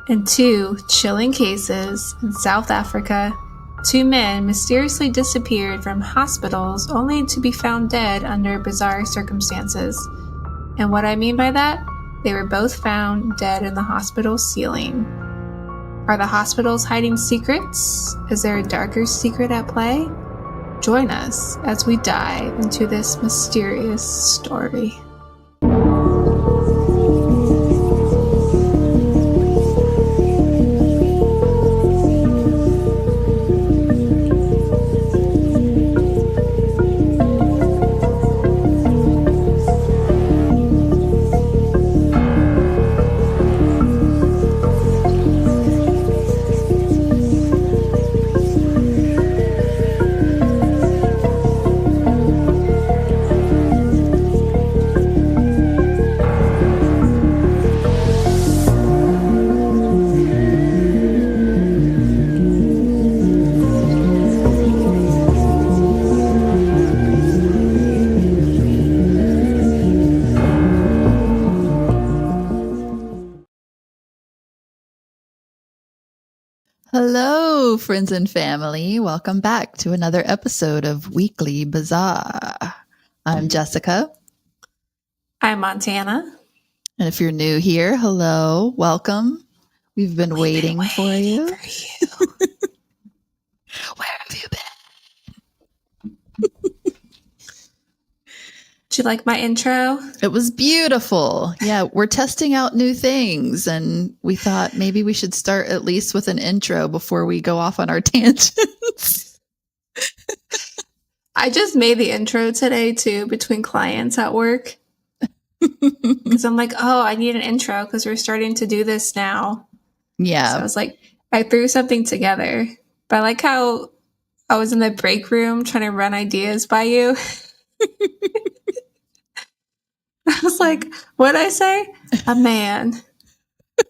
In two chilling cases in South Africa, two men mysteriously disappeared from hospitals only to be found dead under bizarre circumstances. And what I mean by that, they were both found dead in the hospital ceiling. Are the hospitals hiding secrets? Is there a darker secret at play? Join us as we dive into this mysterious story. Hello, friends and family. Welcome back to another episode of Weekly Bazaar. I'm Jessica. I'm Montana. And if you're new here, hello, welcome. We've been waiting for you. Where have you been? Did you like my intro? It was beautiful. Yeah, we're testing out new things, and we thought maybe we should start at least with an intro before we go off on our tangents. I just made the intro today, too, between clients at work. Because I'm like, oh, I need an intro because we're starting to do this now. Yeah. So I was like, I threw something together. But I like how I was in the break room trying to run ideas by you. I was like, what'd I say? A man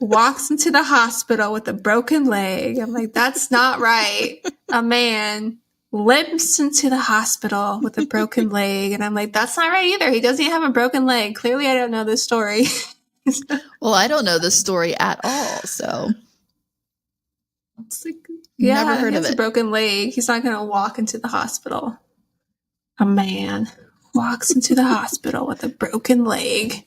walks into the hospital with a broken leg. I'm like, that's not right. A man limps into the hospital with a broken leg. And I'm like, that's not right either. He doesn't have a broken leg. Clearly, I don't know this story. Well, I don't know this story at all, so. It's like, yeah, never heard he of has it. a broken leg. He's not going to walk into the hospital. A man walks into the hospital with a broken leg.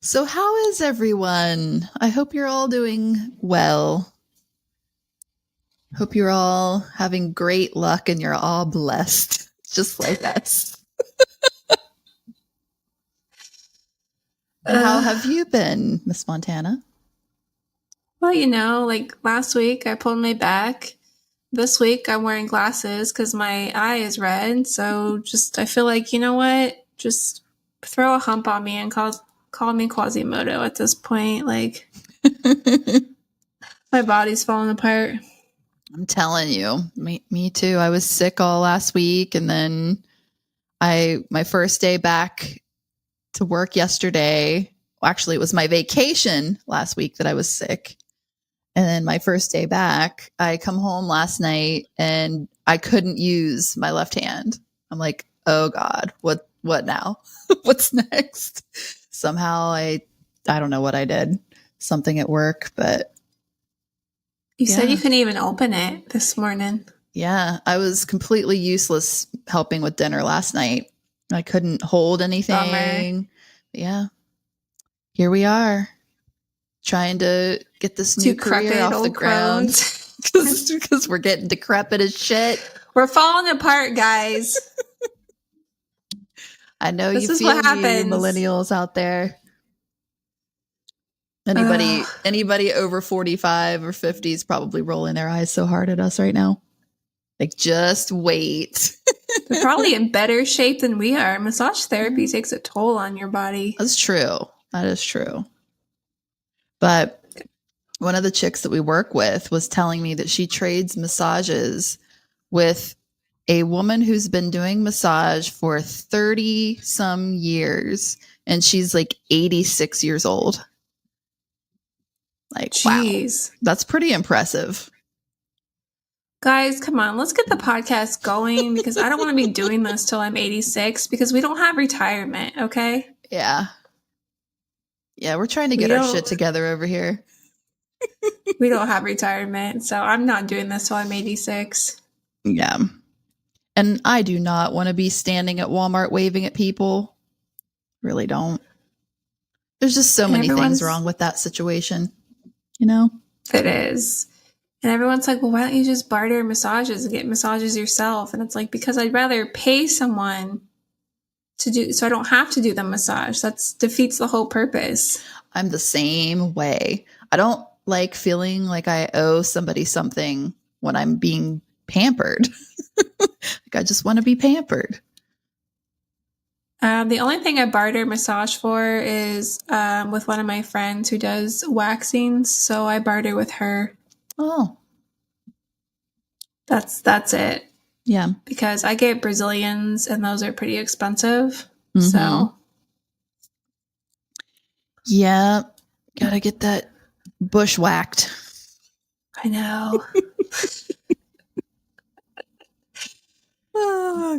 So how is everyone? I hope you're all doing well. Hope you're all having great luck and you're all blessed, just like us. And how have you been, Miss Montana? Well, you know, like last week I pulled my back. This week I'm wearing glasses because my eye is red. So just, I feel like, you know what? Just throw a hump on me and call me Quasimodo at this point. Like, my body's falling apart. I'm telling you, me too. I was sick all last week, and then my first day back to work yesterday. Well, actually, it was my vacation last week that I was sick. And then my first day back, I come home last night and I couldn't use my left hand. I'm like, oh God, what now? What's next? Somehow I don't know what I did. Something at work, but You said you couldn't even open it this morning. Yeah, I was completely useless helping with dinner last night. I couldn't hold anything. Bummer. Yeah. Here we are, trying to get this new career off the ground because we're getting decrepit as shit. We're falling apart, guys. I know this you feel me, millennials out there. Anybody over 45 or 50 is probably rolling their eyes so hard at us right now. Like, just wait. They're probably in better shape than we are. Massage therapy takes a toll on your body. That's true. That is true. But one of the chicks that we work with was telling me that she trades massages with a woman who's been doing massage for 30 some years, and she's like 86 years old. Like, jeez. Wow, that's pretty impressive. Guys, come on, let's get the podcast going because I don't want to be doing this till I'm 86 because we don't have retirement, okay? Yeah. Yeah, we're trying to get our shit together over here. We don't have retirement, so I'm not doing this till I'm 86. Yeah. And I do not want to be standing at Walmart waving at people. Really don't. There's just so many things wrong with that situation, you know? It is. And everyone's like, well, why don't you just barter massages and get massages yourself? And it's like, because I'd rather pay someone to do, so I don't have to do the massage. That defeats the whole purpose. I'm the same way. I don't like feeling like I owe somebody something when I'm being pampered. Like, I just want to be pampered. The only thing I barter massage for is with one of my friends who does waxings. So I barter with her. Oh. That's it. Yeah. Because I get Brazilians and those are pretty expensive. Mm-hmm. So. Yeah. Gotta get that bushwhacked. I know.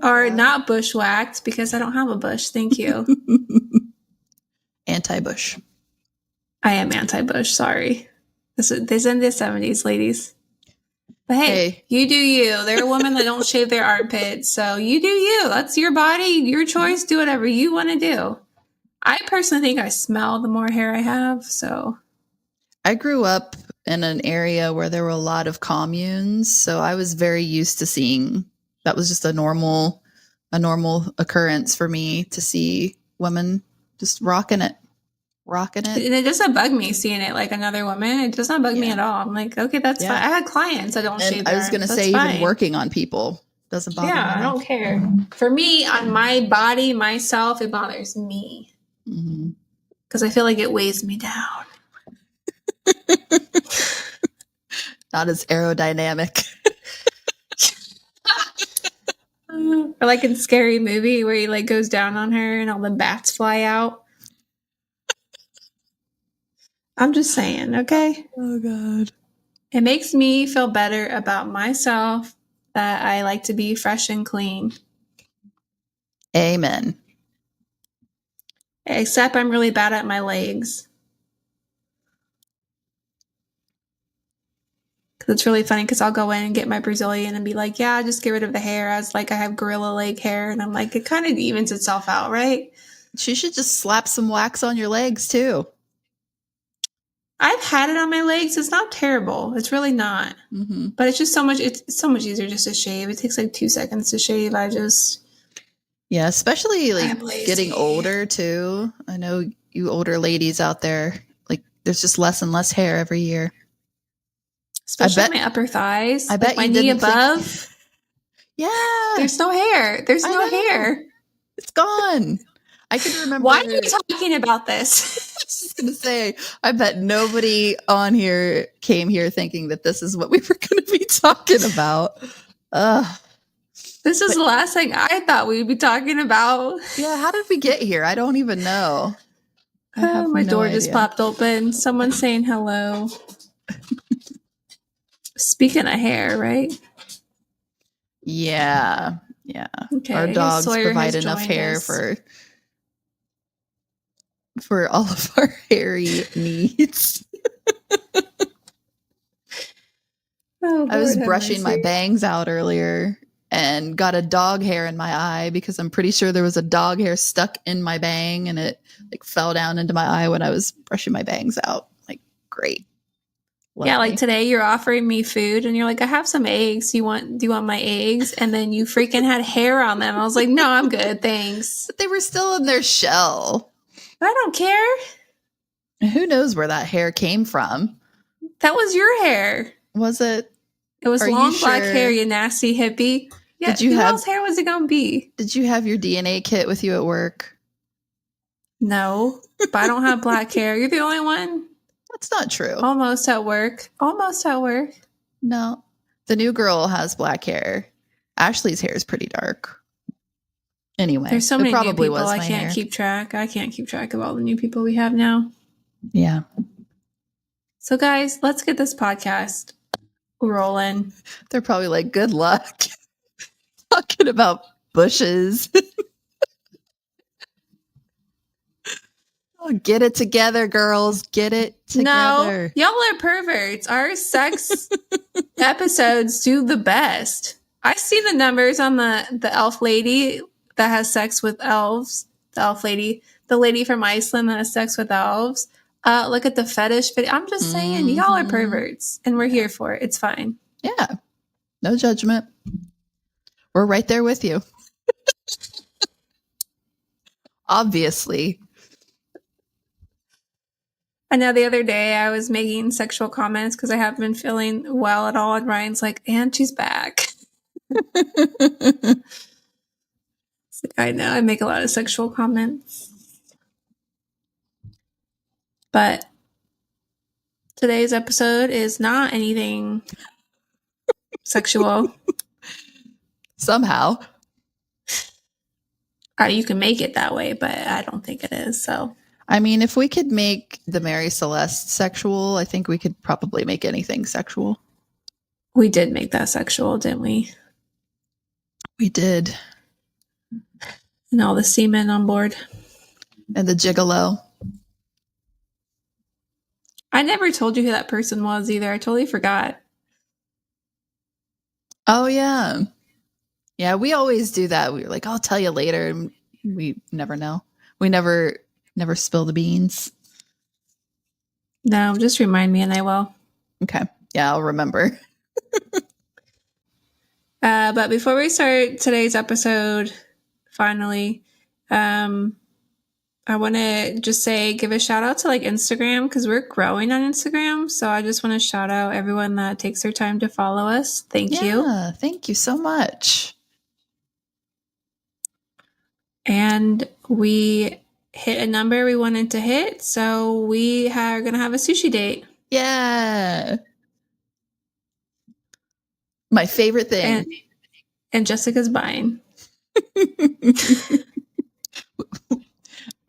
Or not bushwhacked because I don't have a bush. Thank you. Anti-bush. I am anti-bush. Sorry. This in the 70s, ladies. But hey, you do you. There are women that don't shave their armpits. So you do you. That's your body, your choice. Do whatever you want to do. I personally think I smell the more hair I have. So I grew up in an area where there were a lot of communes. So I was very used to seeing, that was just a normal occurrence for me to see women just rocking it. And it doesn't bug me seeing it like another woman. It does not bug me at all. I'm like, okay, that's fine. I had clients that don't shave their arms. I was going to say, even working on people doesn't bother me. Yeah, I don't care. For me, on my body, myself, it bothers me. Because I feel like it weighs me down. Not as aerodynamic. Or like in Scary Movie where he like goes down on her and all the bats fly out. I'm just saying, okay? Oh, God. It makes me feel better about myself that I like to be fresh and clean. Amen. Except I'm really bad at my legs. It's really funny because I'll go in and get my Brazilian and be like, yeah, just get rid of the hair. As like I have gorilla leg hair. And I'm like, it kind of evens itself out, right? She should just slap some wax on your legs too. I've had it on my legs. It's not terrible. It's really not. But it's just it's so much easier just to shave. It takes like 2 seconds to shave. Yeah, especially like getting older too. I know you older ladies out there, like there's just less and less hair every year. Especially my upper thighs. I bet my knee above. Yeah. There's no hair. There's no hair. It's gone. I can remember. Why are you talking about this? I was just going to say, I bet nobody on here came here thinking that this is what we were going to be talking about. This is the last thing I thought we'd be talking about. Yeah, how did we get here? I don't even know. My door just popped open. Someone's saying hello. Speaking of hair, right? Yeah. Okay. Our dogs provide enough hair for all of our hairy needs. I was brushing my bangs out earlier and got a dog hair in my eye because I'm pretty sure there was a dog hair stuck in my bang and it like fell down into my eye when I was brushing my bangs out. Like, great. Lovely. Yeah, like today you're offering me food and you're like, I have some eggs. Do you want my eggs? And then you freaking had hair on them. I was like, no, I'm good. Thanks. But they were still in their shell. I don't care. Who knows where that hair came from? That was your hair. Was it? It was long black hair, you nasty hippie. Yeah, who else hair was it going to be? Did you have your DNA kit with you at work? No, but I don't have black hair. You're the only one. That's not true. Almost at work. No. The new girl has black hair. Ashley's hair is pretty dark. Anyway, there's so many new people I can't keep track. I can't keep track of all the new people we have now. Yeah. So guys, let's get this podcast rolling. They're probably like, good luck. Talking about bushes. Get it together, girls. Get it together. No, y'all are perverts. Our sex episodes do the best. I see the numbers on the elf lady that has sex with elves. The elf lady, the lady from Iceland that has sex with elves. Look at the fetish video. I'm just saying, y'all are perverts, and we're here for it. It's fine. Yeah. No judgment. We're right there with you. Obviously. I know the other day I was making sexual comments because I haven't been feeling well at all, and Ryan's like, and she's back. I know I make a lot of sexual comments. But today's episode is not anything sexual. Somehow. You can make it that way, but I don't think it is. So, I mean, if we could make the Mary Celeste sexual, I think we could probably make anything sexual. We did make that sexual, didn't we? We did. And all the seamen on board. And the gigolo. I never told you who that person was either. I totally forgot. Oh, yeah. Yeah, we always do that. We were like, I'll tell you later. And we never know. We never spill the beans. No, just remind me and I will. Okay. Yeah, I'll remember. But before we start today's episode, finally, I want to just give a shout out to Instagram because we're growing on Instagram. So I just want to shout out everyone that takes their time to follow us. Thank you. Yeah, thank you so much. And we hit a number we wanted to hit. So we are going to have a sushi date. Yeah. My favorite thing. And Jessica's buying.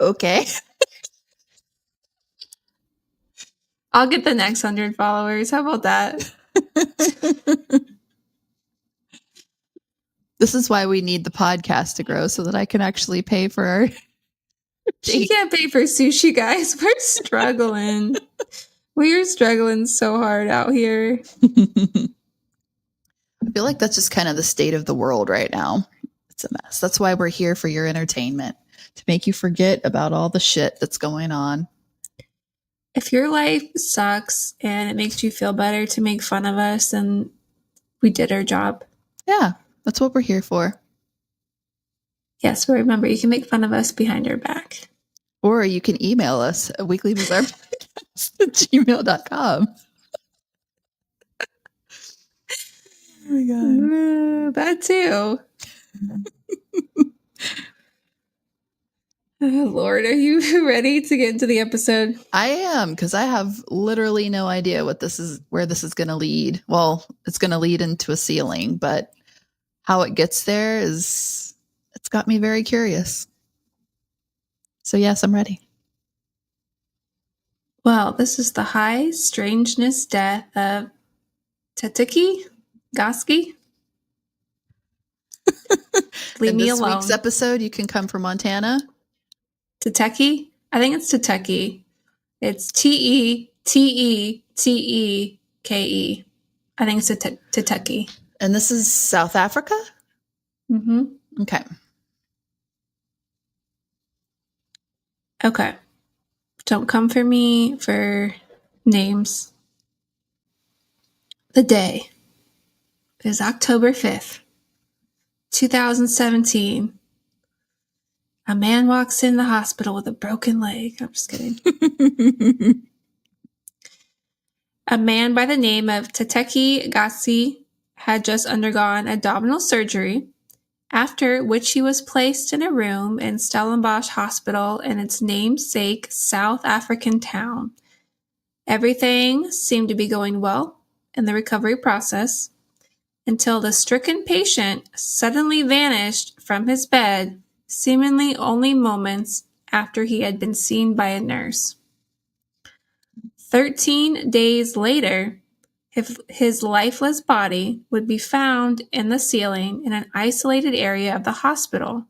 Okay. I'll get the next 100 followers. How about that? This is why we need the podcast to grow so that I can actually pay for our She can't pay for sushi, guys. We're struggling. We're struggling so hard out here. I feel like that's just kind of the state of the world right now. It's a mess. That's why we're here for your entertainment, to make you forget about all the shit that's going on. If your life sucks and it makes you feel better to make fun of us, then we did our job. Yeah, that's what we're here for. Yes, but remember, you can make fun of us behind our back. Or you can email us at weeklybizarrepodcast@gmail.com. Oh my God. That too. Oh, Lord, are you ready to get into the episode? I am, because I have literally no idea where this is going to lead. Well, it's going to lead into a ceiling, but how it gets there it's got me very curious. So yes, I'm ready. Well, this is the high strangeness death of Teteke Goski. Leave me alone. This week's episode, you can come from Montana. Teteke? I think it's Teteke. It's Teteke. I think it's Teteke. And this is South Africa? Mm-hmm. Okay. Okay. Don't come for me for names. The day is October 5th, 2017. A man walks in the hospital with a broken leg. I'm just kidding. A man by the name of Teteke Goski had just undergone abdominal surgery, after which he was placed in a room in Stellenbosch Hospital in its namesake South African town. Everything seemed to be going well in the recovery process until the stricken patient suddenly vanished from his bed, seemingly only moments after he had been seen by a nurse. 13 days later, his lifeless body would be found in the ceiling in an isolated area of the hospital.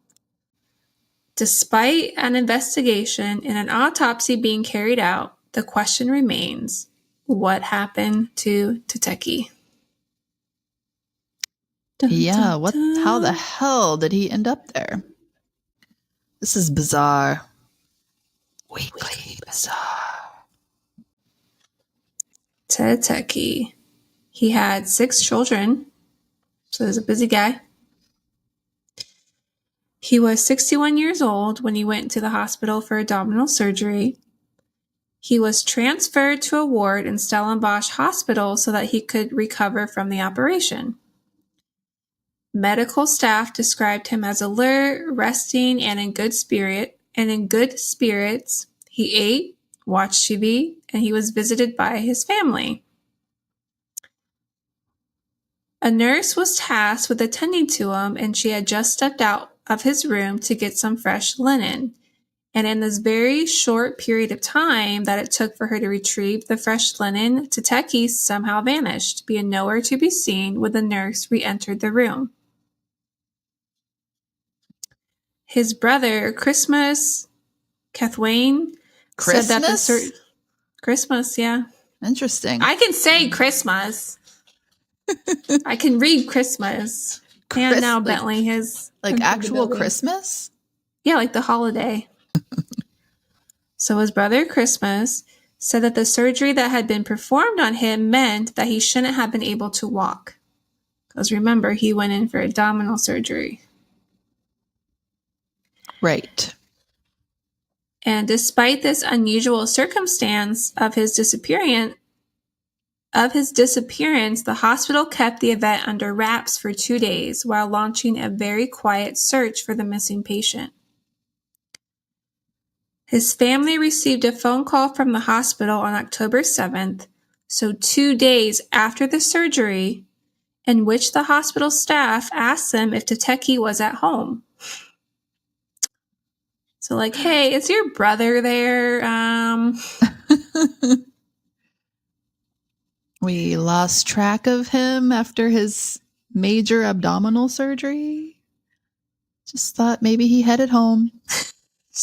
Despite an investigation and an autopsy being carried out, the question remains, what happened to Teteke? Yeah, how the hell did he end up there? This is bizarre. Weekly Bizarre. Teteke. He had 6 children, so he was a busy guy. He was 61 years old when he went to the hospital for abdominal surgery. He was transferred to a ward in Stellenbosch Hospital so that he could recover from the operation. Medical staff described him as alert, resting, and in good spirits. He ate, watched TV, and he was visited by his family. A nurse was tasked with attending to him, and she had just stepped out of his room to get some fresh linen. And in this very short period of time that it took for her to retrieve the fresh linen, Teteke somehow vanished, being nowhere to be seen when the nurse re-entered the room. His brother, Cathwain, said that the Christmas, yeah. Interesting. I can say Christmas. I can read Christmas. And now Bentley has actual Christmas? Yeah, like the holiday. So his brother Christmas said that the surgery that had been performed on him meant that he shouldn't have been able to walk. Because remember, he went in for abdominal surgery. Right. And despite this unusual circumstance of his disappearance, the hospital kept the event under wraps for 2 days while launching a very quiet search for the missing patient. His family received a phone call from the hospital on October 7th, so 2 days after the surgery, in which the hospital staff asked them if Teteke was at home. So like, hey, is your brother there? We lost track of him after his major abdominal surgery. Just thought maybe he headed home.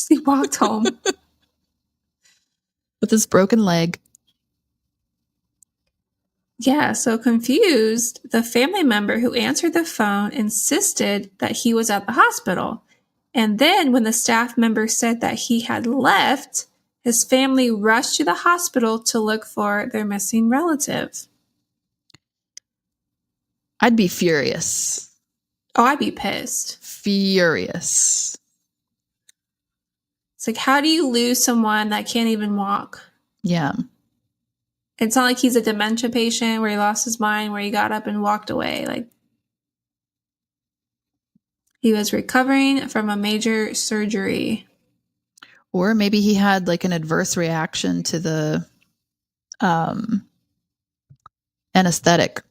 He walked home. With his broken leg. Yeah, so confused, the family member who answered the phone insisted that he was at the hospital. And then when the staff member said that he had left, his family rushed to the hospital to look for their missing relative. I'd be furious. Oh, I'd be pissed. Furious. It's like, how do you lose someone that can't even walk? Yeah. It's not like he's a dementia patient where he lost his mind, where he got up and walked away. Like, he was recovering from a major surgery. Or maybe he had like an adverse reaction to the anesthetic.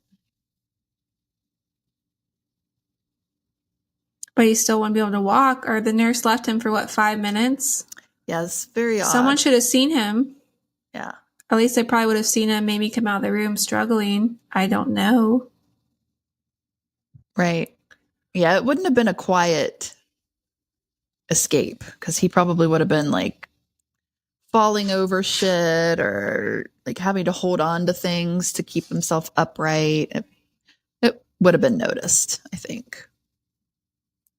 But he still wouldn't be able to walk, or the nurse left him for 5 minutes? Yeah, it's very odd. Someone should have seen him. Yeah. At least they probably would have seen him maybe come out of the room struggling. I don't know. Right. Yeah, it wouldn't have been a quiet escape because he probably would have been like falling over shit or like having to hold on to things to keep himself upright. It would have been noticed, I think.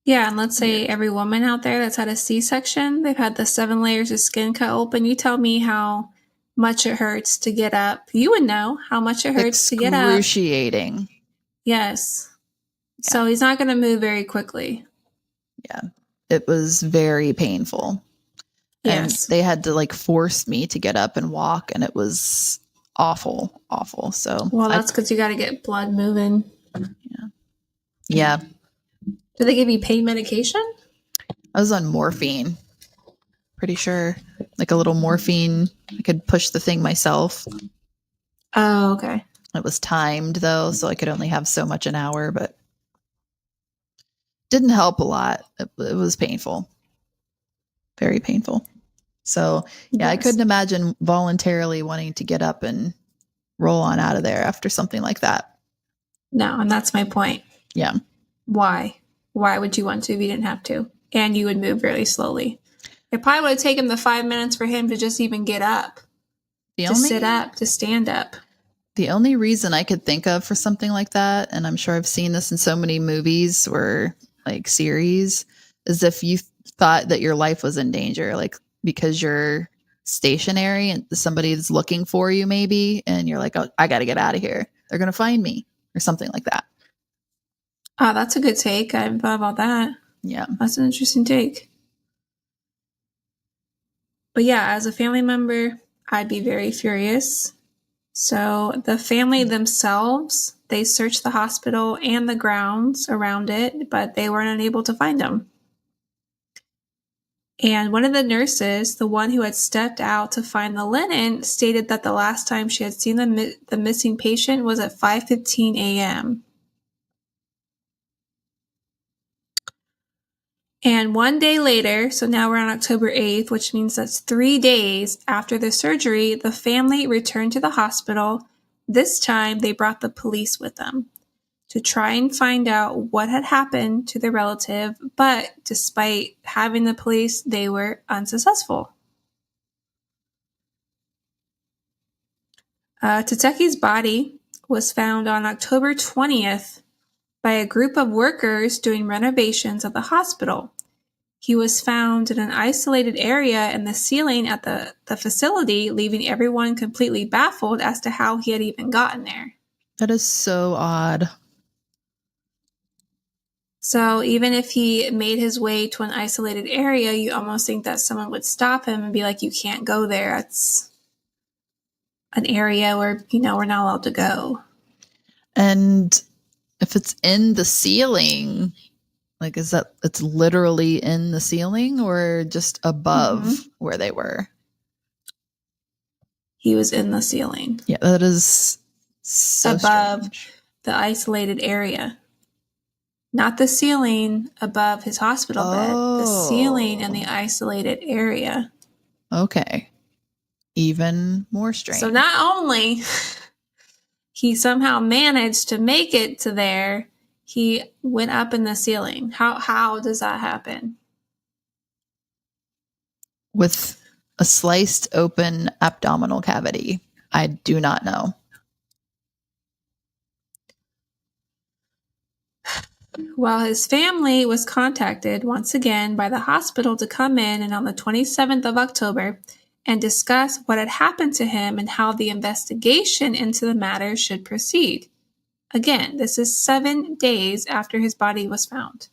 Yeah, and let's say every woman out there that's had a C-section, they've had the 7 layers of skin cut open. You tell me how much it hurts to get up. You would know how much it hurts to get up. Excruciating. Yes. Yeah. So he's not going to move very quickly. Yeah. It was very painful. Yes. And they had to like force me to get up and walk, and it was awful. So well, that's because you got to get blood moving. Yeah. Did they give you pain medication? I was on morphine. Pretty sure. Like a little morphine. I could push the thing myself. Oh, okay. It was timed though, so I could only have so much an hour, but didn't help a lot. It was painful. Very painful. So yeah, yes. I couldn't imagine voluntarily wanting to get up and roll on out of there after something like that. No, and that's my point. Yeah. Why? Why would you want to if you didn't have to? and you would move very slowly. It probably would have taken the 5 minutes for him to just even get up, sit up, to stand up. The only reason I could think of for something like that, and I'm sure I've seen this in so many movies or like series, is if you thought that your life was in danger, like because you're stationary and somebody is looking for you maybe, and you're like, oh, I got to get out of here. They're going to find me or something like that. Oh, that's a good take. I haven't thought about that. Yeah. That's an interesting take. But yeah, as a family member, I'd be very furious. So the family themselves, they searched the hospital and the grounds around it, but they weren't unable to find him. And one of the nurses, the one who had stepped out to find the linen, stated that the last time she had seen the missing patient was at 5:15 a.m. And 1 day later, so now we're on October 8th, which means that's 3 days after the surgery, the family returned to the hospital. This time, they brought the police with them to try and find out what had happened to their relative, but despite having the police, they were unsuccessful. Teteke's body was found on October 20th by a group of workers doing renovations at the hospital. He was found in an isolated area in the ceiling at the facility, leaving everyone completely baffled as to how he had even gotten there. That is so odd. So even if he made his way to an isolated area, you almost think that someone would stop him and be like, you can't go there. It's an area where, we're not allowed to go. And if it's in the ceiling, like, is that it's literally in the ceiling or just above where they were? He was in the ceiling. Yeah, that is so above strange. The isolated area. Not the ceiling above his hospital bed, the ceiling in the isolated area. Okay. Even more strange. So not only he somehow managed to make it to there, he went up in the ceiling. How does that happen? With a sliced open abdominal cavity. I do not know. Well, his family was contacted once again by the hospital to come in and on the 27th of October and discuss what had happened to him and how the investigation into the matter should proceed. Again, this is 7 days after his body was found.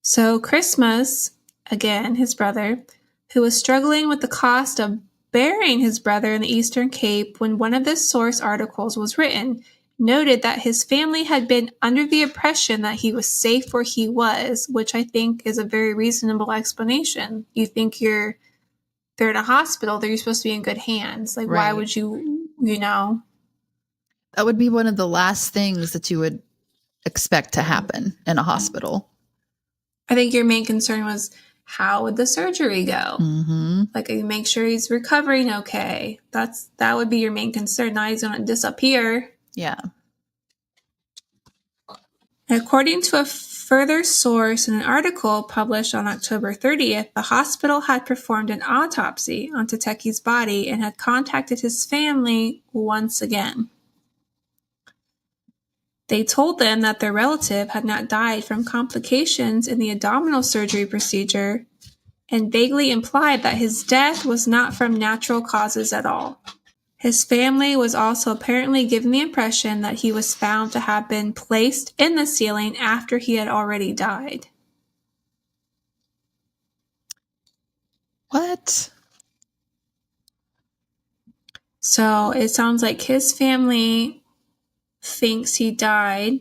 So Christmas, again, his brother, who was struggling with the cost of burying his brother in the Eastern Cape when one of the source articles was written, noted that his family had been under the impression that he was safe where he was, which I think is a very reasonable explanation. You think they're in a hospital, they're supposed to be in good hands. Like, Why would you? That would be one of the last things that you would expect to happen in a hospital. I think your main concern was, how would the surgery go? Like, you make sure he's recovering okay. That would be your main concern. Now he's going to disappear. Yeah. According to a further source in an article published on October 30th, the hospital had performed an autopsy on Teteke's body and had contacted his family once again. They told them that their relative had not died from complications in the abdominal surgery procedure and vaguely implied that his death was not from natural causes at all. His family was also apparently given the impression that he was found to have been placed in the ceiling after he had already died. What? So it sounds like his family thinks he died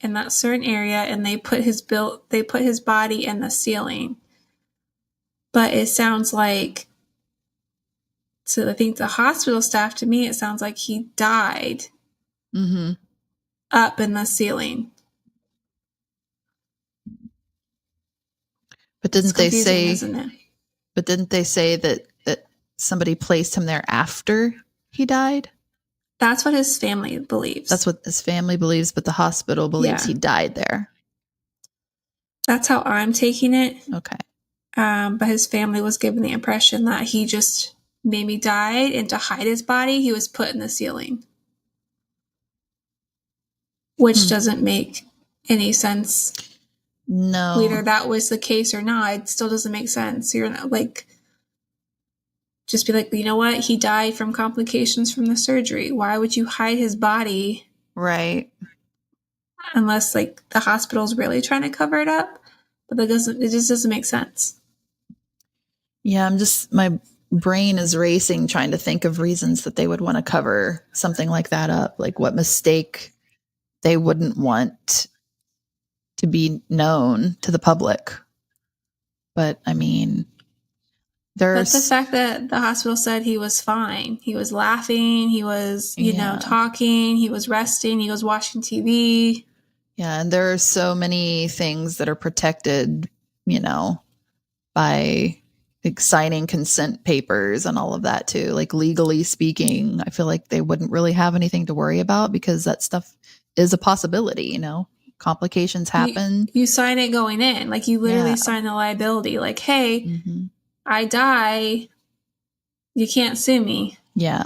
in that certain area, and they put his body in the ceiling. But it sounds like, so I think the hospital staff, to me, it sounds like he died up in the ceiling. But didn't they say? Isn't it? But didn't they say that somebody placed him there after he died? That's what his family believes. That's what his family believes, but the hospital believes he died there. That's how I'm taking it. Okay. But his family was given the impression that he just maybe died, and to hide his body, he was put in the ceiling, which doesn't make any sense. No. Whether that was the case or not, it still doesn't make sense. You're not like, just be like, you know what? He died from complications from the surgery. Why would you hide his body? Right. Unless like the hospital's really trying to cover it up, but it just doesn't make sense. Yeah, my brain is racing trying to think of reasons that they would want to cover something like that up. Like what mistake they wouldn't want to be known to the public. But I mean, But the fact that the hospital said he was fine, he was laughing, he was, talking, he was resting, he was watching TV. Yeah, and there are so many things that are protected, by like signing consent papers and all of that too. Like legally speaking, I feel like they wouldn't really have anything to worry about because that stuff is a possibility, complications happen. You sign it going in, like you literally sign the liability, like, hey, I die, you can't sue me. Yeah.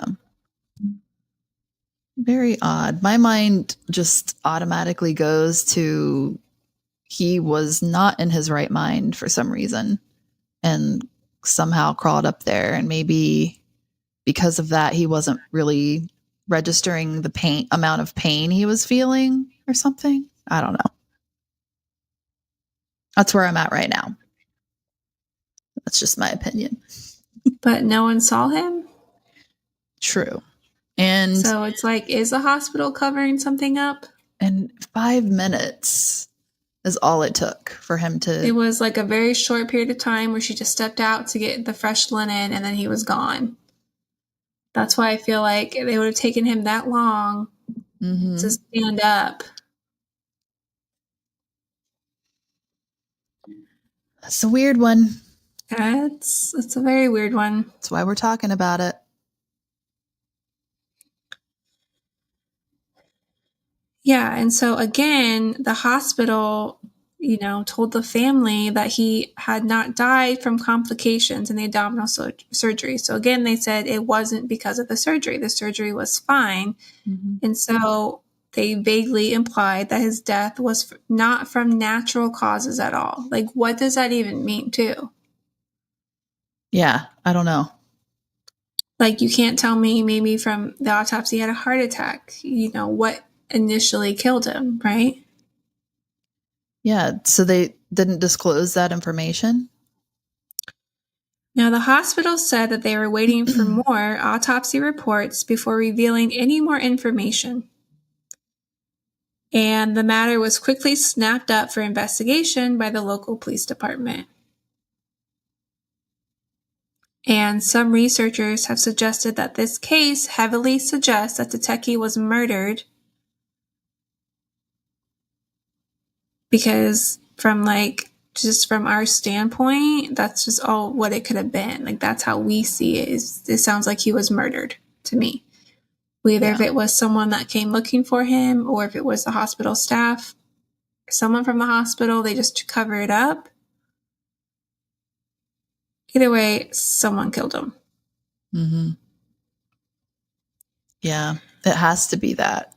Very odd. My mind just automatically goes to he was not in his right mind for some reason and somehow crawled up there, and maybe because of that he wasn't really registering the amount of pain he was feeling or something. I don't know. That's where I'm at right now. That's just my opinion. But no one saw him? True. And so it's like, is the hospital covering something up? And 5 minutes is all it took for him to... It was like a very short period of time where she just stepped out to get the fresh linen and then he was gone. That's why I feel like they would have taken him that long to stand up. It's a weird one. It's a very weird one. That's why we're talking about it. Yeah, and so again, the hospital, told the family that he had not died from complications in the abdominal surgery. So again, they said it wasn't because of the surgery. The surgery was fine. And so they vaguely implied that his death was not from natural causes at all. Like, what does that even mean, too? Yeah, I don't know. Like, you can't tell me maybe from the autopsy he had a heart attack. What initially killed him, right? Yeah, so they didn't disclose that information? Now, the hospital said that they were waiting for more autopsy reports before revealing any more information. And the matter was quickly snapped up for investigation by the local police department. And some researchers have suggested that this case heavily suggests that Teteke was murdered because just from our standpoint, that's just all what it could have been. Like, that's how we see it. It sounds like he was murdered to me. Whether if it was someone that came looking for him or if it was the hospital staff, someone from the hospital, they just cover it up. Either way, someone killed him. Yeah, it has to be that.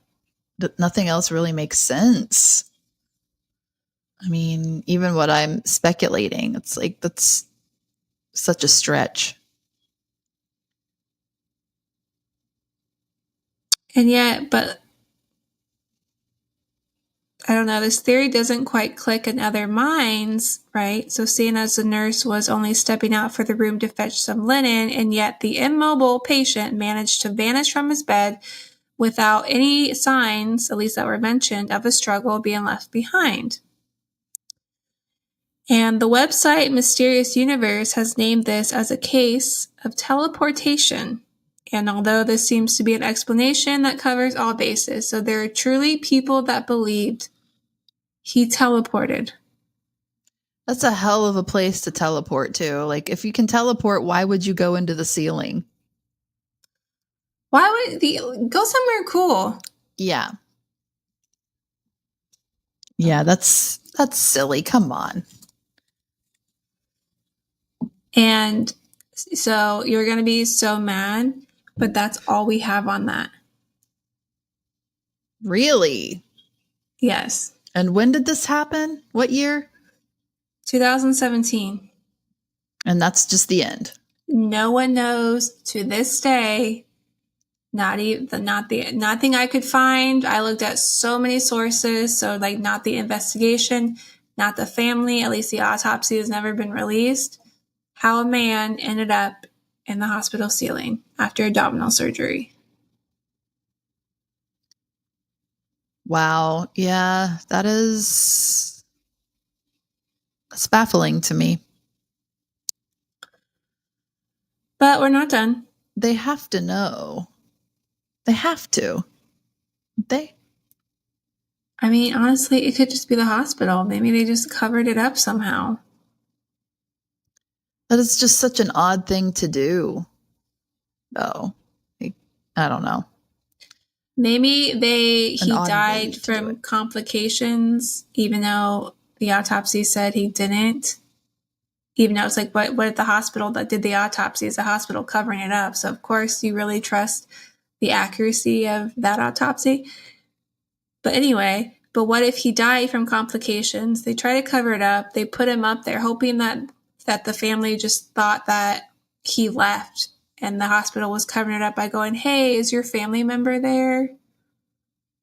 Nothing else really makes sense. I mean, even what I'm speculating, it's like that's such a stretch. And yet, but I don't know, this theory doesn't quite click in other minds, right? So seeing as the nurse was only stepping out for the room to fetch some linen, and yet the immobile patient managed to vanish from his bed without any signs, at least that were mentioned, of a struggle being left behind. And the website Mysterious Universe has named this as a case of teleportation. And although this seems to be an explanation that covers all bases, so there are truly people that believed he teleported. That's a hell of a place to teleport to. Like, if you can teleport, why would you go into the ceiling? Why would go somewhere cool? Yeah. Yeah, that's That's silly. Come on. And so you're going to be so mad, but that's all we have on that. Really? Yes. And when did this happen? What year? 2017. And that's just the end. No one knows to this day. Nothing I could find. I looked at so many sources. So like not the investigation, not the family, at least the autopsy has never been released. How a man ended up in the hospital ceiling after abdominal surgery. Wow. Yeah, that's baffling to me. But we're not done. They have to know. They have to. I mean, honestly, it could just be the hospital. Maybe they just covered it up somehow. That is just such an odd thing to do. No. I don't know. Maybe he died to from complications, even though the autopsy said he didn't. Even though it's like, what if the hospital that did the autopsy is the hospital covering it up? So, of course, you really trust the accuracy of that autopsy. But anyway, but what if he died from complications? They try to cover it up. They put him up there, hoping that the family just thought that he left and the hospital was covering it up by going, hey, is your family member there?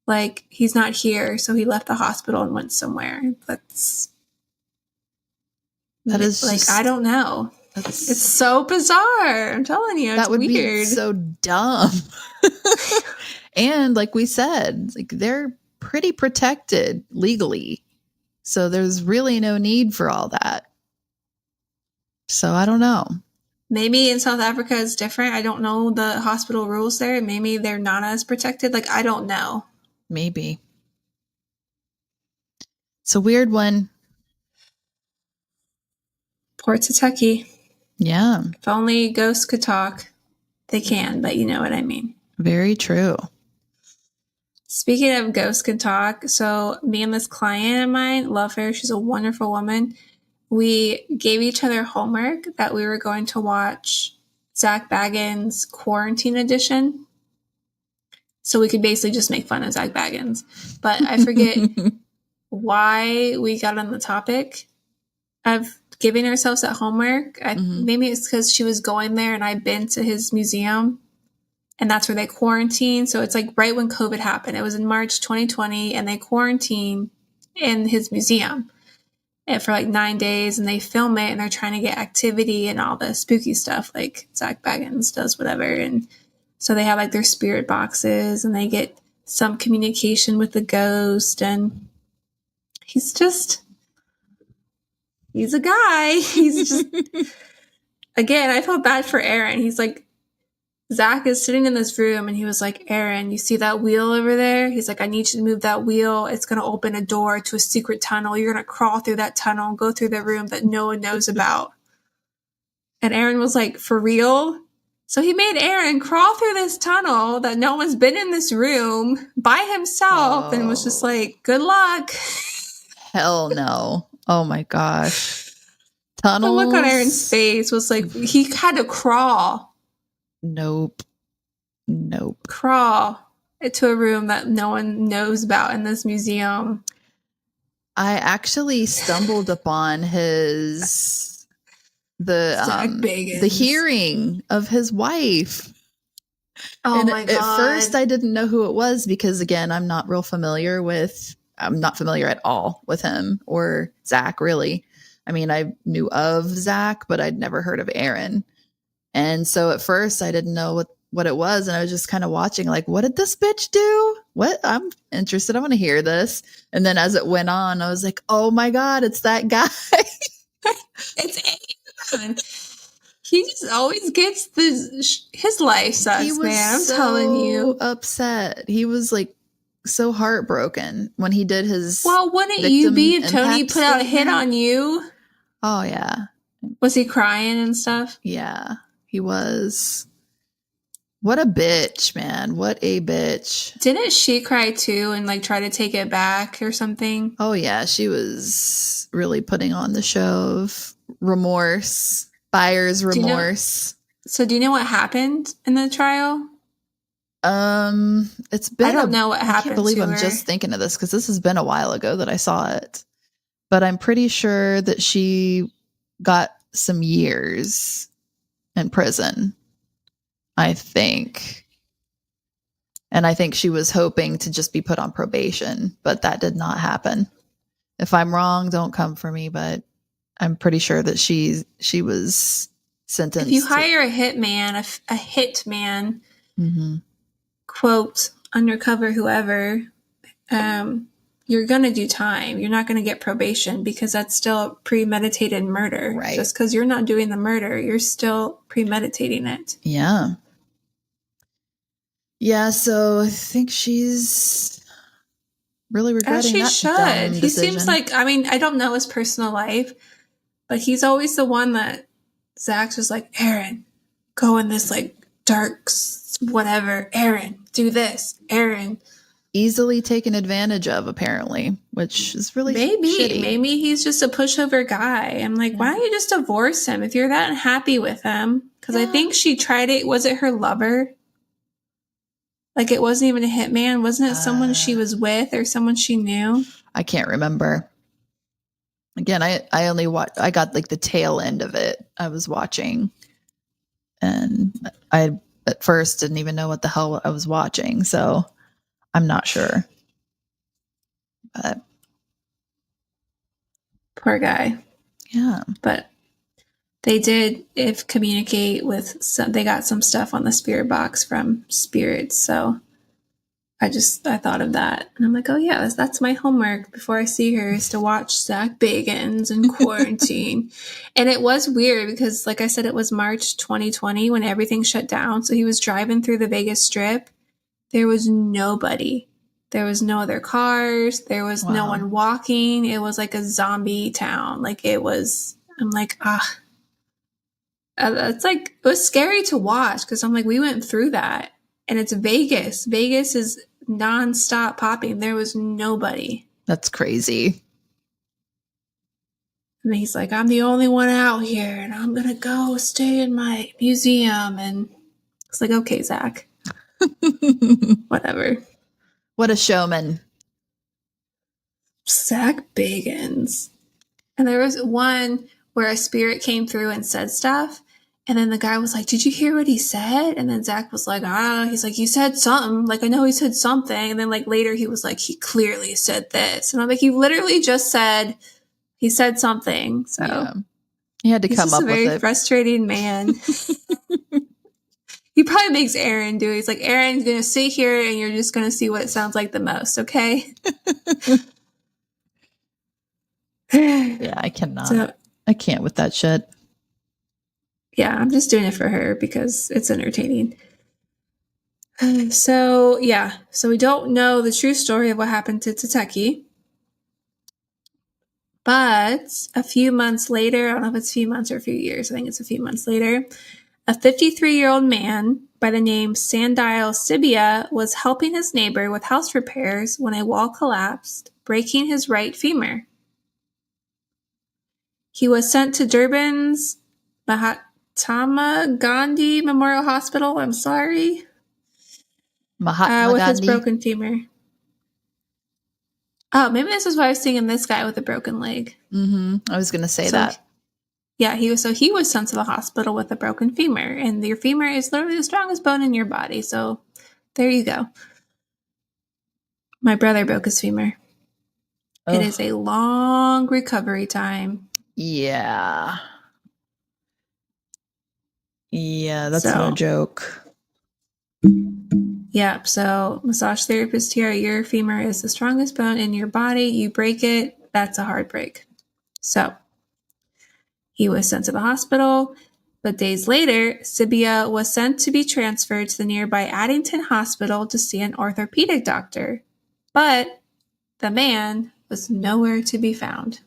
Like, he's not here, so he left the hospital and went somewhere. That is like, just, I don't know. It's so bizarre. I'm telling you, that would weird. Be so dumb. And like we said, like they're pretty protected legally. So there's really no need for all that. So I don't know. Maybe in South Africa it's different. I don't know the hospital rules there. Maybe they're not as protected. Like, I don't know. Maybe. It's a weird one. Poor Teteke. Yeah. If only ghosts could talk. They can, but you know what I mean. Very true. Speaking of ghosts could talk, so me and this client of mine, love her. She's a wonderful woman. We gave each other homework that we were going to watch Zach Baggins' Quarantine Edition. So we could basically just make fun of Zach Baggins. But I forget why we got on the topic of giving ourselves that homework. Maybe it's because she was going there and I'd been to his museum. And that's where they quarantined. So it's like right when COVID happened. It was in March 2020 and they quarantined in his museum for like 9 days and they film it and they're trying to get activity and all the spooky stuff like Zach Baggins does, whatever. And so they have like their spirit boxes and they get some communication with the ghost. And he's a guy. He's just, again, I felt bad for Aaron. He's like, Zach is sitting in this room and he was like, Aaron, you see that wheel over there? He's like, I need you to move that wheel. It's going to open a door to a secret tunnel. You're going to crawl through that tunnel and go through the room that no one knows about. And Aaron was like, for real? So he made Aaron crawl through this tunnel that no one's been in this room by himself and was just like, good luck. Hell no. Oh my gosh. Tunnels. The look on Aaron's face was like, he had to crawl. Nope. Crawl into a room that no one knows about in this museum. I actually stumbled upon the hearing of his wife. Oh my God. At first I didn't know who it was because again, I'm not familiar at all with him or Zach really. I mean, I knew of Zach, but I'd never heard of Aaron. And so at first I didn't know what it was. And I was just kind of watching like, what did this bitch do? What? I'm interested. I want to hear this. And then as it went on, I was like, oh my God, it's that guy. It's Aaron. He just always gets his life sucks, man. I'm telling you. Upset. He was like so heartbroken when he did his. Well, wouldn't you be if Tony put out a hit on you? Oh, yeah. Was he crying and stuff? Yeah. He was. What a bitch, man. What a bitch. Didn't she cry too and like try to take it back or something? Oh, yeah. She was really putting on the show of remorse, buyer's Do you know? remorse. So do you know what happened in the trial? It's I been don't know what I can't happened believe to I'm her. just thinking of this because this has been a while ago that I saw it. But I'm pretty sure that she got some years in prison, I think. And I think she was hoping to just be put on probation, but that did not happen. If I'm wrong, don't come for me, but I'm pretty sure that she was If you sentenced to. hire a hitman, a hitman, Mm-hmm. quote, undercover whoever, you're going to do time. You're not going to get probation because that's still premeditated murder. Right. Just because you're not doing the murder, you're still premeditating it. Yeah. Yeah, so I think she's really regretting As she that should. dumb He decision. seems like, I mean, I don't know his personal life, but he's always the one that Zach's just like, Aaron, go in this like dark whatever. Aaron, do this. Aaron. Easily taken advantage of, apparently, which is really shitty. Maybe he's just a pushover guy. I'm like, why don't you just divorce him if you're that unhappy with him? Because I think she tried it. Was it her lover? Like it wasn't even a hitman. Wasn't it someone she was with or someone she knew? I can't remember. Again, I only watched. I got like the tail end of it. I was watching, and I at first didn't even know what the hell I was watching. So I'm not sure. But Poor guy. yeah. But they did communicate with some, they got some stuff on the spirit box from spirits. So I thought of that. And I'm like, oh yeah, that's my homework before I see her is to watch Zach Bagans in quarantine. And it was weird because like I said, it was March 2020 when everything shut down. So he was driving through the Vegas Strip. There was nobody. There was no other cars. There was no one walking. It was like a zombie town. Like it was, I'm like, it's like, it was scary to watch because I'm like, we went through that and it's Vegas. Vegas is nonstop popping. There was nobody. That's crazy. And he's like, I'm the only one out here and I'm going to go stay in my museum. And it's like, okay, Zach, whatever. What a showman. Zach Bagans. And there was one where a spirit came through and said stuff. And then the guy was like, did you hear what he said? And then Zach was like, he's like, he said something. Like, I know he said something. And then like later he was like, he clearly said this. And I'm like, he literally just said, he said something. So yeah. He had to come up with it. He's a very frustrating man. He probably makes Aaron do it. He's like, Aaron's going to sit here and you're just going to see what it sounds like the most. Okay. Yeah, I cannot. So, I can't with that shit. Yeah, I'm just doing it for her because it's entertaining. So, yeah. So we don't know the true story of what happened to Teteke. But a few months later, I don't know if it's a few months or a few years. I think it's a few months later. A 53-year-old man by the name Sandile Sibia was helping his neighbor with house repairs when a wall collapsed, breaking his right femur. He was sent to Durban's Mahatma Gandhi Memorial Hospital. I'm sorry. Mahatma with Gandhi. His broken femur. Oh, maybe this is why I was seeing this guy with a broken leg. Mm-hmm. I was going to say that. Yeah, he was sent to the hospital with a broken femur, and your femur is literally the strongest bone in your body. So there you go. My brother broke his femur. Ugh. It is a long recovery time. Yeah. Yeah, that's no joke. Yeah, so massage therapist here, your femur is the strongest bone in your body. You break it, that's a hard break. So he was sent to the hospital, but days later, Sibia was sent to be transferred to the nearby Addington Hospital to see an orthopedic doctor. But the man was nowhere to be found.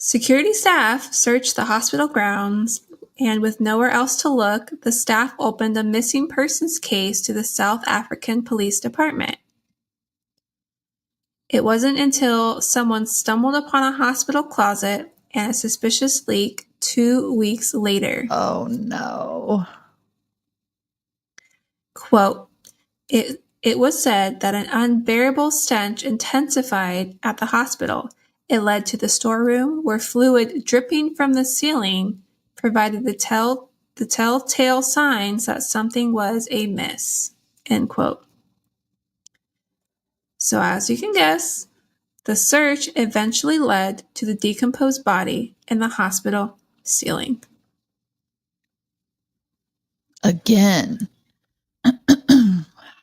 Security staff searched the hospital grounds and with nowhere else to look, the staff opened a missing persons case to the South African Police Department. It wasn't until someone stumbled upon a hospital closet and a suspicious leak 2 weeks later. Oh, no. Quote, it was said that an unbearable stench intensified at the hospital. It led to the storeroom where fluid dripping from the ceiling provided the telltale signs that something was amiss. End quote. So as you can guess, the search eventually led to the decomposed body in the hospital ceiling. Again.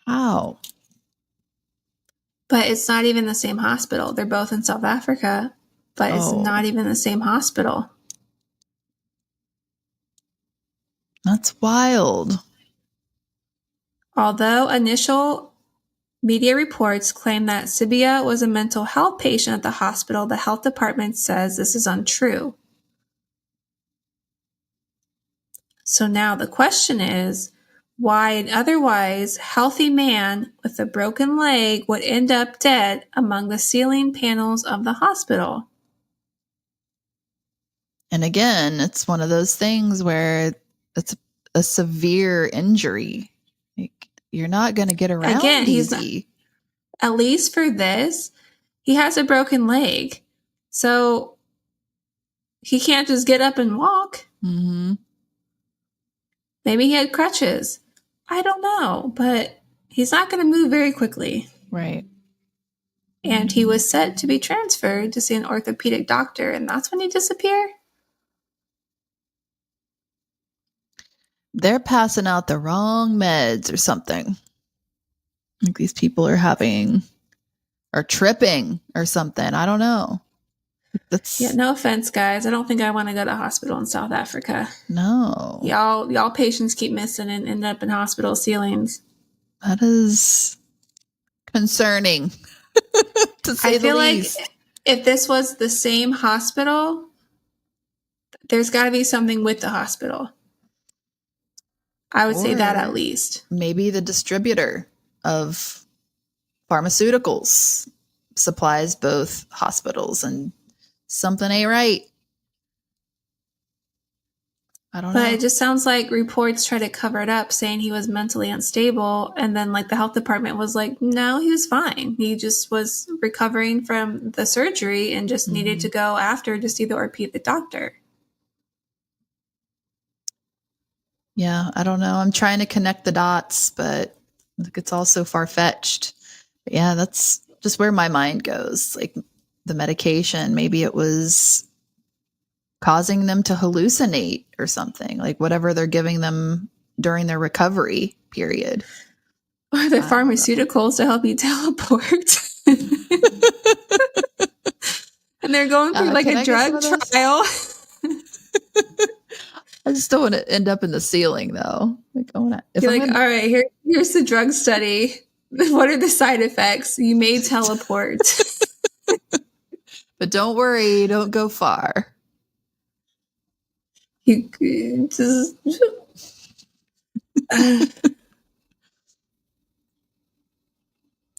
How? But it's not even the same hospital. They're both in South Africa, but it's not even the same hospital. That's wild. Although initial media reports claim that Sibia was a mental health patient at the hospital, the health department says this is untrue. So now the question is, why an otherwise healthy man with a broken leg would end up dead among the ceiling panels of the hospital? And again, it's one of those things where it's a severe injury. Like, you're not going to get around easy. At least for this, he has a broken leg. So he can't just get up and walk. Mm-hmm. Maybe he had crutches. I don't know, but he's not going to move very quickly. Right. And he was said to be transferred to see an orthopedic doctor, and that's when he disappeared. They're passing out the wrong meds or something. Like these people are tripping or something. I don't know. Yeah, no offense, guys. I don't think I want to go to a hospital in South Africa. No. Y'all patients keep missing and end up in hospital ceilings. That is concerning, to say the least. Like if this was the same hospital, there's got to be something with the hospital. I would say that at least. Maybe the distributor of pharmaceuticals supplies both hospitals and something ain't right. I don't know. But it just sounds like reports try to cover it up, saying he was mentally unstable. And then like the health department was like, no, he was fine. He just was recovering from the surgery and just needed to go after to see the orthopedic doctor. Yeah, I don't know. I'm trying to connect the dots, but it's all so far-fetched. But yeah, that's just where my mind goes. Like the medication, maybe it was causing them to hallucinate or something, like whatever they're giving them during their recovery period. Or the pharmaceuticals to help you teleport. And they're going through like a drug trial. I just don't want to end up in the ceiling, though. Like, all right, here's the drug study. What are the side effects? You may teleport. But don't worry, don't go far. You just...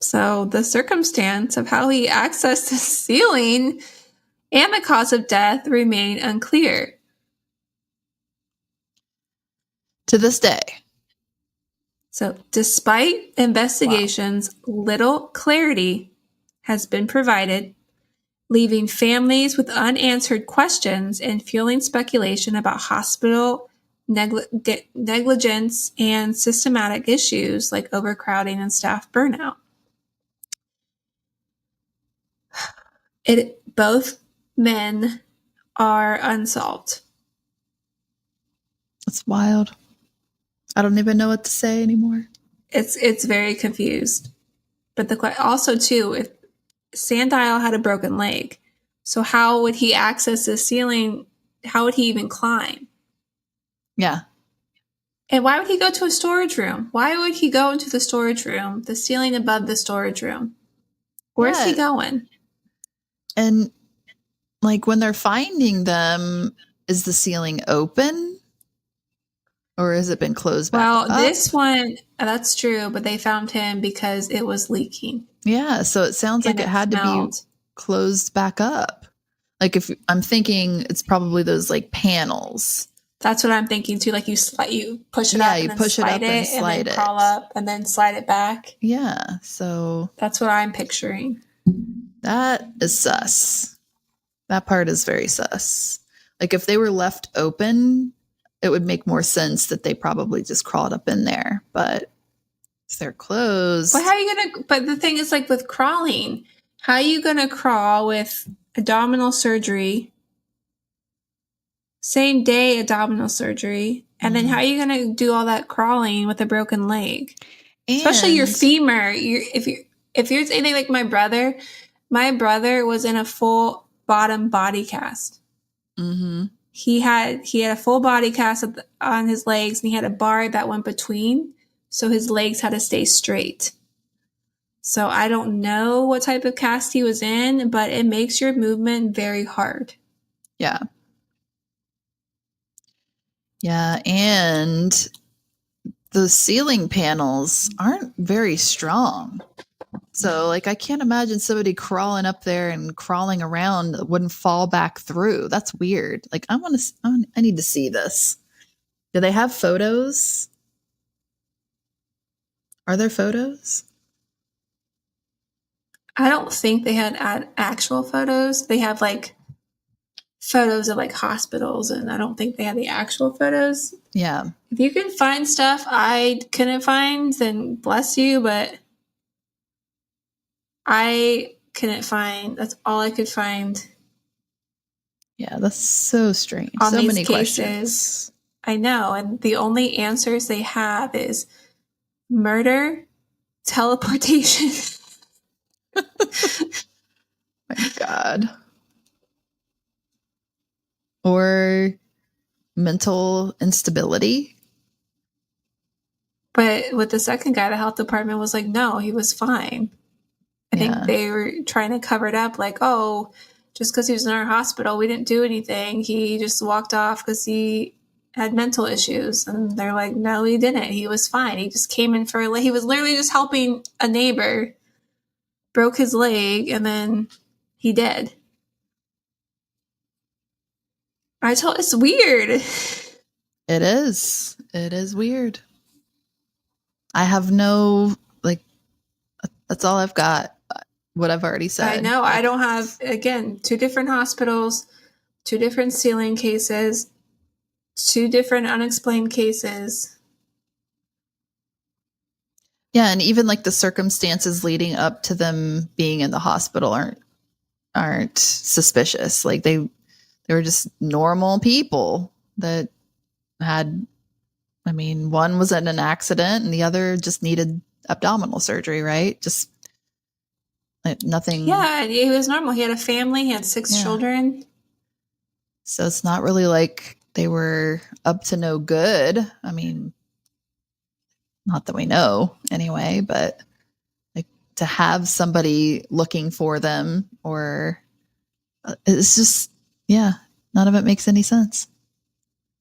So the circumstance of how he accessed the ceiling and the cause of death remain unclear. To this day. So despite investigations, little clarity has been provided, leaving families with unanswered questions and fueling speculation about hospital negligence and systematic issues like overcrowding and staff burnout. Both men are unsolved. It's wild. I don't even know what to say anymore. It's very confused. But also too, if Sandile had a broken leg, so how would he access the ceiling? How would he even climb? Yeah. And why would he go to a storage room? Why would he go into the storage room, the ceiling above the storage room? Where's he going? And like when they're finding them, is the ceiling open? Or has it been closed back Well, up? this one, that's true, but they found him because it was leaking Yeah, so it sounds like and it it had to be smelled. closed back up. Like if I'm thinking it's probably those like panels. That's what I'm thinking too. Like you push it Yeah, up and you then push it slide up and it and then slide crawl it. up and then slide it back. Yeah, so That's what I'm picturing. that is sus. That part is very sus. Like if they were left open, it would make more sense that they probably just crawled up in there. But if they're But how closed, are you gonna? But the thing is, like with crawling, how are you gonna crawl with abdominal surgery, same day abdominal surgery, and then how are you gonna do all that crawling with a broken leg? Especially your and femur. If you're anything like my brother was in a full bottom body cast. mm-hmm. He had a full body cast on his legs, and he had a bar that went between, so his legs had to stay straight. So I don't know what type of cast he was in, but it makes your movement very hard. Yeah. Yeah, and the ceiling panels aren't very strong. So, like, I can't imagine somebody crawling up there and crawling around that wouldn't fall back through. That's weird. Like, I need to see this. Do they have photos? Are there photos? I don't think they had actual photos. They have like photos of like hospitals, and I don't think they had the actual photos. Yeah. If you can find stuff I couldn't find, then bless you, but I couldn't find. That's all I could find Yeah, that's so strange. on So these many cases. questions. I know, and the only answers they have is murder, teleportation. My God. Or mental instability. But with the second guy, the health department was like, no, he was fine. I think Yeah. they were trying to cover it up, like, oh, just because he was in our hospital, we didn't do anything. He just walked off because he had mental issues. And they're like, no, he didn't. He was fine. He just came in he was literally just helping a neighbor, broke his leg, and then he did. It's weird. It is. It is weird. I have no, like, that's all I've got. What I've already I said. know. I Like, don't have, again, 2 different hospitals, 2 different ceiling cases, 2 different unexplained cases. yeah, and even like the circumstances leading up to them being in the hospital aren't suspicious. Like they were just normal people that had, I mean, one was in an accident and the other just needed abdominal surgery, right? Just like, nothing. Yeah, he was normal. He had a family. He had 6 children. So it's not really like they were up to no good. I mean, not that we know anyway, but like to have somebody looking for them or it's just, yeah, none of it makes any sense.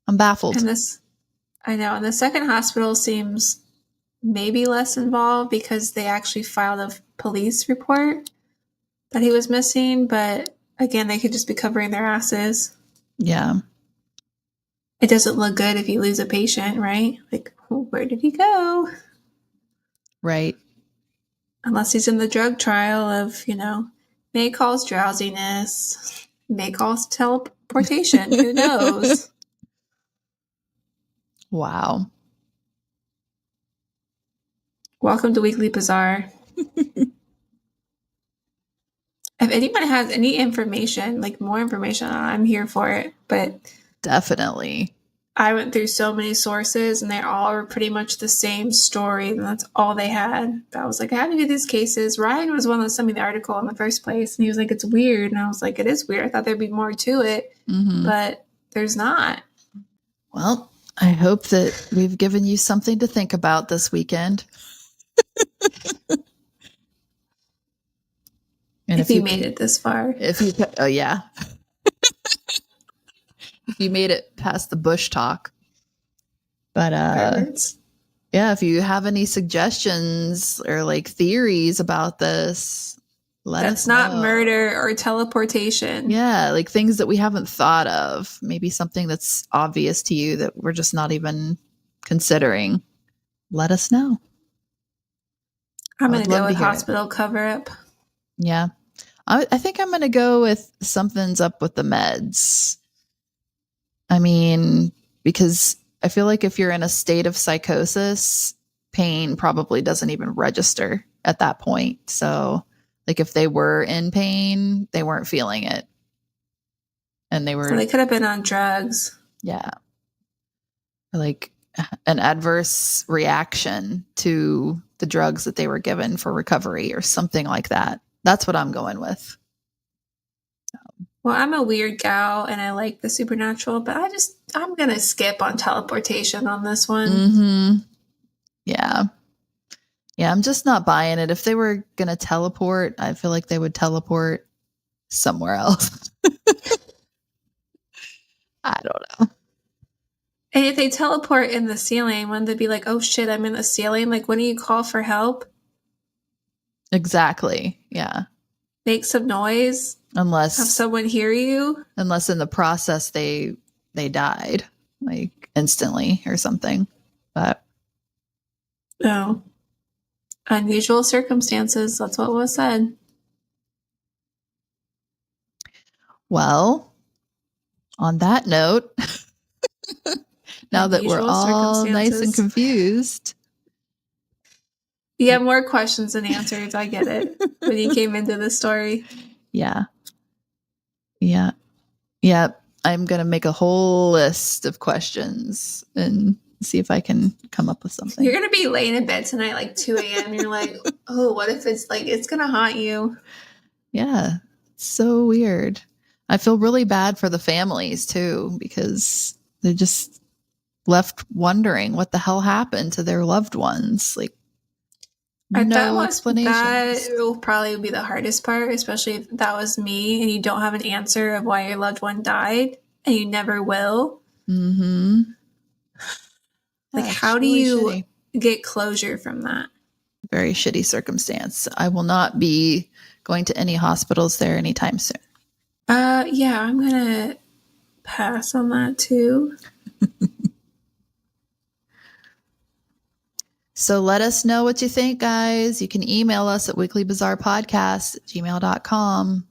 I'm baffled. And this, I know. And the second hospital seems maybe less involved because they actually filed a police report that he was missing. But again, they could just be covering their asses. Yeah. It doesn't look good if you lose a patient, right? Like, where did he go? Right. Unless he's in the drug trial of, may cause drowsiness, may cause teleportation. Who knows? Wow. Welcome to Weekly Bazaar. If anyone has any information, like more information, I'm here for it. But Definitely. I went through so many sources and they all were pretty much the same story. And that's all they had. But I was like, I have to do these cases. Ryan was one that sent me the article in the first place. And he was like, it's weird. And I was like, it is weird. I thought there'd be more to it. Mm-hmm. But there's not. Well, I hope that we've given you something to think about this weekend. And if you made it this far. Oh yeah. If you made it past the bush talk. But Perverts. yeah, if you have any suggestions or like theories about this, let us know. That's not murder or teleportation. Yeah, like things that we haven't thought of. Maybe something that's obvious to you that we're just not even considering. Let us know. I'm going would to go love to with hear it. hospital cover-up. Yeah. I think I'm going to go with something's up with the meds. I mean, because I feel like if you're in a state of psychosis, pain probably doesn't even register at that point. So, like if they were in pain, they weren't feeling it. And they were. So they could have been on drugs. Yeah. Like an adverse reaction to the drugs that they were given for recovery or something like that. That's what I'm going with. Well, I'm a weird gal and I like the supernatural, but I'm going to skip on teleportation on this one. Mm-hmm. Yeah. Yeah, I'm just not buying it. If they were going to teleport, I feel like they would teleport somewhere else. I don't know. And if they teleport in the ceiling, wouldn't they be like, oh shit, I'm in the ceiling? Like, when do you call for help? Exactly. Yeah. Make some noise. Unless have someone hear you. Unless in the process they died like instantly or something. But no. Unusual circumstances. That's what was said. Well, on that note, now that we're all nice and confused. You have more questions than answers. I get it. When you came into the story. Yeah. Yeah. Yeah. I'm going to make a whole list of questions and see if I can come up with something. You're going to be laying in bed tonight, like 2 a.m. You're like, oh, what if it's like, it's going to haunt you? Yeah. It's so weird. I feel really bad for the families too, because they're just left wondering what the hell happened to their loved ones. Like, no explanation. That will probably be the hardest part, especially if that was me and you don't have an answer of why your loved one died and you never will. Mm-hmm. Like, how do you get closure from that? Very shitty circumstance. I will not be going to any hospitals there anytime soon. Yeah, I'm going to pass on that too. So let us know what you think, guys. You can email us at weeklybazarpodcast@gmail.com.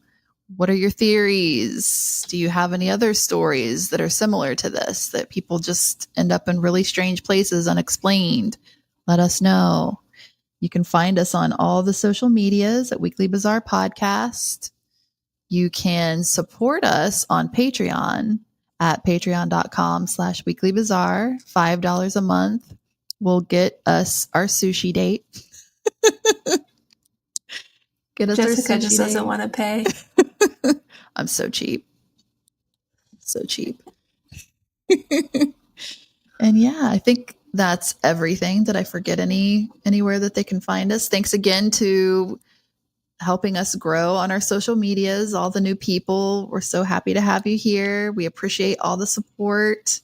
What are your theories? Do you have any other stories that are similar to this, that people just end up in really strange places unexplained? Let us know. You can find us on all the social medias at Weekly Bazaar Podcast. You can support us on Patreon at patreon.com/weeklybazar. $5 a month will get us our sushi date. Get us Jessica our sushi just date. doesn't want to pay. I'm so cheap. So cheap. And yeah, I think that's everything. Did I forget anywhere that they can find us? Thanks again to helping us grow on our social medias, all the new people. We're so happy to have you here. We appreciate all the support.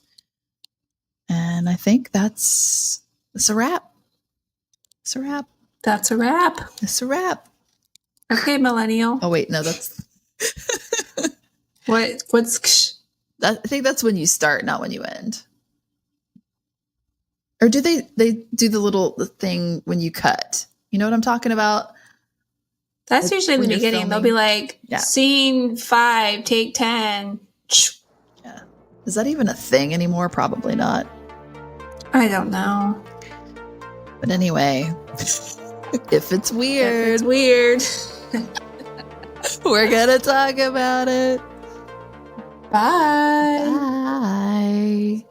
And I think that's a wrap. It's a wrap. That's a wrap. It's a wrap. Okay, millennial. Oh, wait, no, that's... What's... I think that's when you start, not when you end. Or do they do the thing when you cut? You know what I'm talking about? That's like usually in the beginning. They'll be like, scene 5, take 10. Yeah. Is that even a thing anymore? Probably not. I don't know. But anyway, if it's weird, we're going to talk about it. Bye. Bye.